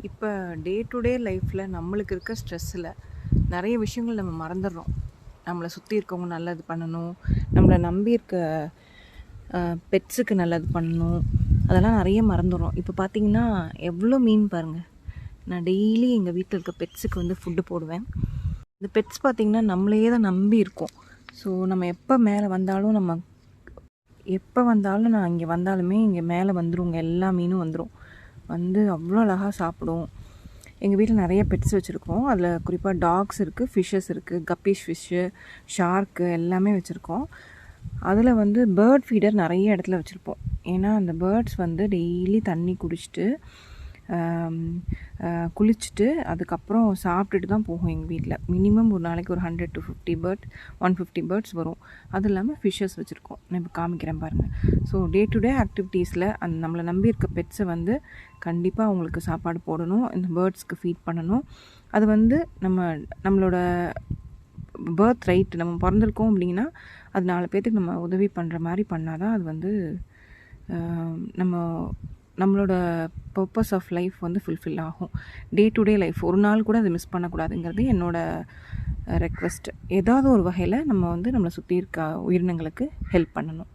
இப்போ day to day லைஃப்பில் நம்மளுக்கு இருக்க ஸ்ட்ரெஸ்ஸில் நிறைய விஷயங்கள் நம்ம மறந்துடுறோம். நம்மளை சுற்றி இருக்கவங்க நல்லது பண்ணணும், நம்மளை நம்பி இருக்க பெட்ஸுக்கு நல்லது பண்ணணும், அதெல்லாம் நிறைய மறந்துடுறோம். இப்போ பார்த்திங்கன்னா எவ்வளோ மீன் பாருங்கள். நான் டெய்லி எங்கள் வீட்டில் இருக்க பெட்ஸுக்கு வந்து ஃபுட்டு போடுவேன். இந்த பெட்ஸ் பார்த்திங்கன்னா நம்மளையே தான் நம்பி இருக்கோம். ஸோ நம்ம எப்போ மேலே வந்தாலும் நான் இங்கே வந்தாலுமே இங்கே மேலே வந்துடுங்க, எல்லா மீனும் வந்துடும். வந்து அவ்வளோ அழகாக சாப்பிடும். எங்கள் வீட்டில் நிறைய பெட்ஸ் வச்சுருக்கோம். அதில் குறிப்பாக டாக்ஸ் இருக்குது, ஃபிஷ்ஷஸ் இருக்குது, கப்பீஸ் ஃபிஷ்ஷு, ஷார்க்கு எல்லாமே வச்சுருக்கோம். அதில் வந்து பேர்ட் ஃபீடர் நிறைய இடத்துல வச்சுருப்போம். ஏன்னா அந்த பேர்ட்ஸ் வந்து டெய்லி தண்ணி குடிச்சிட்டு குளிச்சுட்டு அதுக்கப்புறம் சாப்பிட்டுட்டு தான் போகும். எங்கள் வீட்டில் மினிமம் ஒரு நாளைக்கு ஒரு 100 to 150 பேர்ட்ஸ் வரும். அது இல்லாமல் ஃபிஷ்ஷஸ் வச்சுருக்கோம். நான் இப்போ காமிக்கிறேன் பாருங்கள். ஸோ டே டு டே ஆக்டிவிட்டீஸில் அந்த நம்மளை நம்பி இருக்க பெட்ஸை வந்து கண்டிப்பாக அவங்களுக்கு சாப்பாடு போடணும், இந்த பேர்ட்ஸ்க்கு ஃபீட் பண்ணணும். அது வந்து நம்மளோட பர்த் ரைட். நம்ம பிறந்திருக்கோம் அப்படின்னா அது 4 பேர்த்துக்கு நம்ம உதவி பண்ணுற மாதிரி பண்ணால் தான் அது வந்து நம்மளோட பர்பஸ் ஆஃப் லைஃப் வந்து ஃபுல்ஃபில் ஆகும். டே டு டே லைஃப் ஒரு நாள் கூட அதை மிஸ் பண்ணக்கூடாதுங்கிறது என்னோடய ரெக்வெஸ்ட். ஏதாவது ஒரு வகையில் நம்ம வந்து நம்மளை சுற்றி இருக்க உயிரினங்களுக்கு ஹெல்ப் பண்ணணும்.